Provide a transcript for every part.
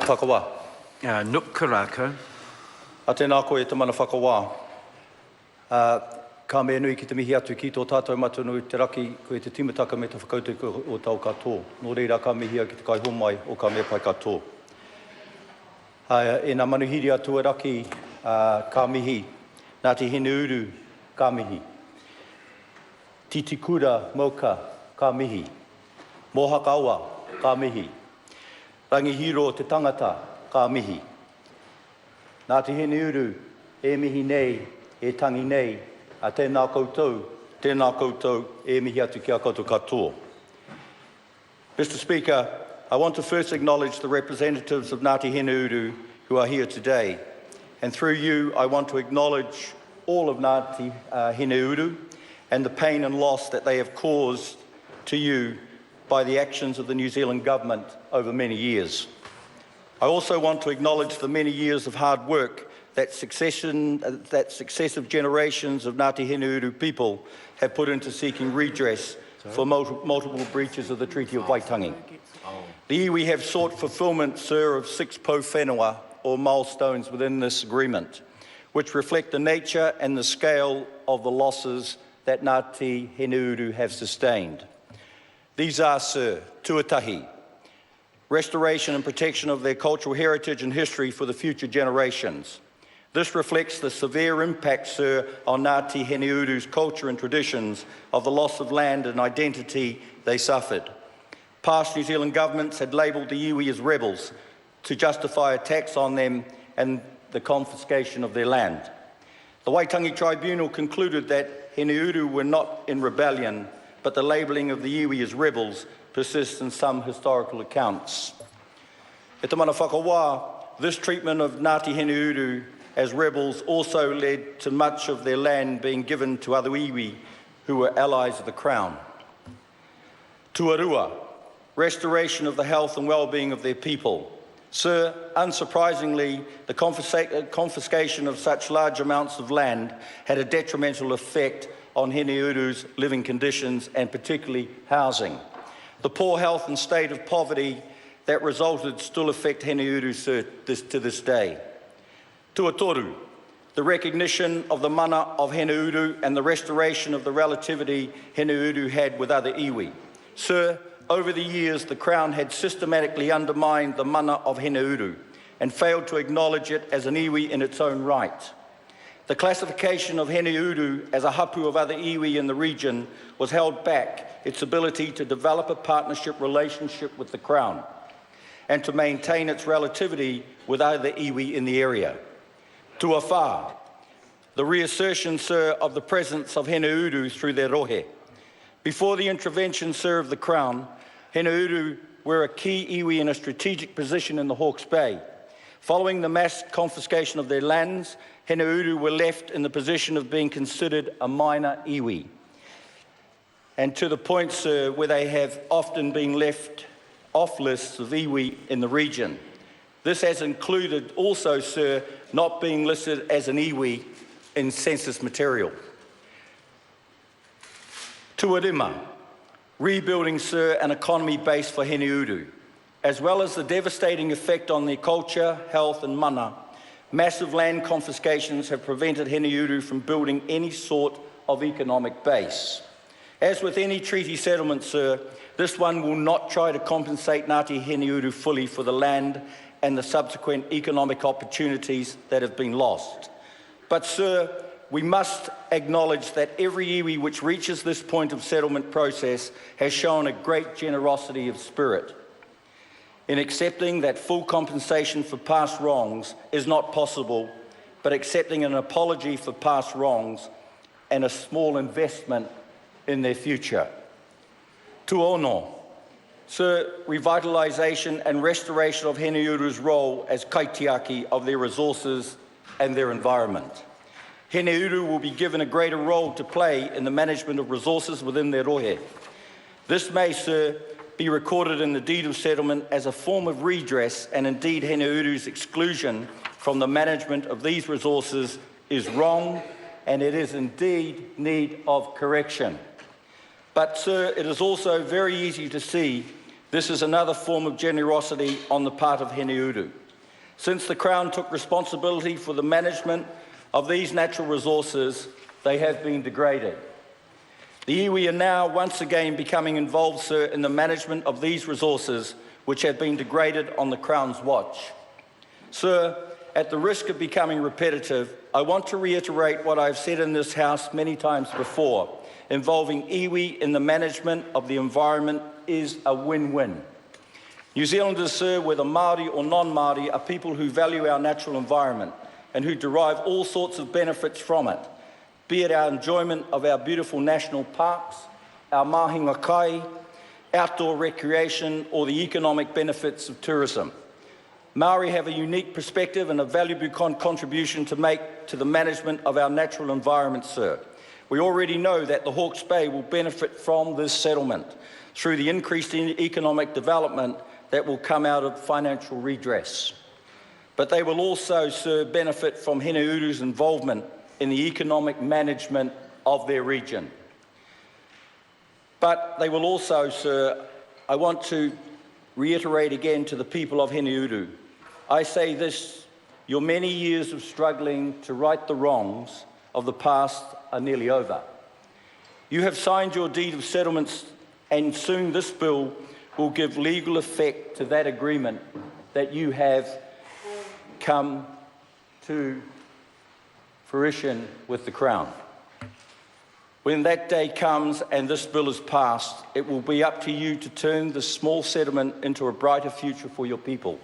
whakawā. Nuk karaka. A tēnā koe te mana whakawā. Ka mea nui ki te mihi atu ki tō tātou matunu te raki koe te timataka me te whakautu o tau katoa. Nō reira ka mihia ki te kai homai o ka mea pai katoa. E nā manuhiri atu e raki ka mihi, nā te Hineuru ka mihi. Titikura Moka ka mihi. Mohakaua ka mihi. Rangihiro te tangata ka mihi. Nā te Hineuru e mihi nei, e tangi nei, a tēnā koutou, e mihi atu ki a koutou katoa. Mr. Speaker, I want to first acknowledge the representatives of Ngāti Hineuru who are here today. And through you, I want to acknowledge all of Ngāti Hineuru and the pain and loss that they have caused to you by the actions of the New Zealand government over many years. I also want to acknowledge the many years of hard work that successive generations of Ngāti Hineuru people have put into seeking redress for multiple breaches of the Treaty of Waitangi. The iwi have sought fulfilment, sir, of 6 po whenua, or milestones within this agreement, which reflect the nature and the scale of the losses that Ngāti Hineuru have sustained. These are, sir, tuatahi, restoration and protection of their cultural heritage and history for the future generations. This reflects the severe impact, sir, on Ngāti Hineuru's culture and traditions of the loss of land and identity they suffered. Past New Zealand governments had labelled the iwi as rebels to justify attacks on them and the confiscation of their land. The Waitangi Tribunal concluded that Hineuru were not in rebellion, but the labelling of the iwi as rebels persists in some historical accounts. E te mana whakawā, this treatment of Ngāti Hineuru as rebels also led to much of their land being given to other iwi who were allies of the Crown. Tuarua, restoration of the health and well-being of their people. Sir, unsurprisingly, the confiscation of such large amounts of land had a detrimental effect on Hineuru's living conditions and particularly housing. The poor health and state of poverty that resulted still affect Hineuru, sir, to this day. Tuatoru, the recognition of the mana of Hineuru and the restoration of the relativity Hineuru had with other iwi. Sir, over the years, the Crown had systematically undermined the mana of Hineuru and failed to acknowledge it as an iwi in its own right. The classification of Hineuru as a hapu of other iwi in the region was held back its ability to develop a partnership relationship with the Crown and to maintain its relativity with other iwi in the area. Tuawha, the reassertion, sir, of the presence of Hineuru through their rohe. Before the intervention, sir, of the Crown, Hineuru were a key iwi in a strategic position in the Hawke's Bay. Following the mass confiscation of their lands, Hineuru were left in the position of being considered a minor iwi. And to the point, sir, where they have often been left off lists of iwi in the region. This has included also, sir, not being listed as an iwi in census material. Tuarima, rebuilding, sir, an economy base for Hineuru, as well as the devastating effect on their culture, health and mana. Massive land confiscations have prevented Hineuru from building any sort of economic base. As with any treaty settlement, sir, this one will not try to compensate Ngāti Hineuru fully for the land and the subsequent economic opportunities that have been lost. But, sir, we must acknowledge that every iwi which reaches this point of settlement process has shown a great generosity of spirit in accepting that full compensation for past wrongs is not possible, but accepting an apology for past wrongs and a small investment in their future. Tuono, sir, revitalisation and restoration of Hineuru's role as kaitiaki of their resources and their environment. Hineuru will be given a greater role to play in the management of resources within their rohe. This may, sir, be recorded in the deed of settlement as a form of redress, and indeed Hineuru's exclusion from the management of these resources is wrong, and it is indeed need of correction. But, sir, it is also very easy to see This is another form of generosity on the part of Hineuru. Since the Crown took responsibility for the management of these natural resources, they have been degraded. The iwi are now once again becoming involved, sir, in the management of these resources which have been degraded on the Crown's watch. Sir, at the risk of becoming repetitive, I want to reiterate what I've said in this House many times before. Involving iwi in the management of the environment is a win-win. New Zealanders, sir, whether Māori or non-Māori, are people who value our natural environment and who derive all sorts of benefits from it, be it our enjoyment of our beautiful national parks, our mahinga kai, outdoor recreation, or the economic benefits of tourism. Māori have a unique perspective and a valuable contribution to make to the management of our natural environment, sir. We already know that the Hawke's Bay will benefit from this settlement through the increased economic development that will come out of financial redress. But they will also, sir, benefit from Hineuru's involvement in the economic management of their region. But they will also, sir, I want to reiterate again to the people of Hineuru, I say this, your many years of struggling to right the wrongs of the past are nearly over. You have signed your deed of settlements, and soon this bill will give legal effect to that agreement that you have come to fruition with the Crown. When that day comes and this bill is passed, it will be up to you to turn this small settlement into a brighter future for your people.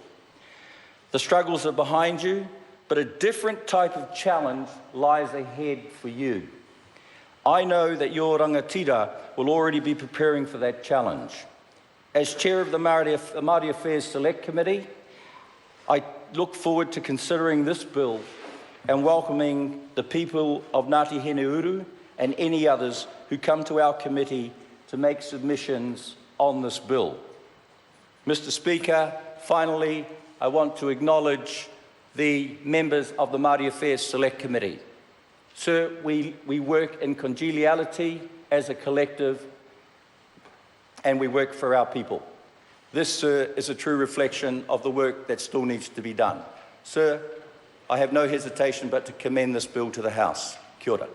The struggles are behind you, but a different type of challenge lies ahead for you. I know that your rangatira will already be preparing for that challenge. As chair of the Māori Affairs Select Committee, I look forward to considering this bill and welcoming the people of Ngāti Hineuru and any others who come to our committee to make submissions on this bill. Mr. Speaker, finally, I want to acknowledge the members of the Māori Affairs Select Committee. Sir, we work in congeniality as a collective, and we work for our people. This, sir, is a true reflection of the work that still needs to be done. Sir, I have no hesitation but to commend this bill to the House. Kia ora.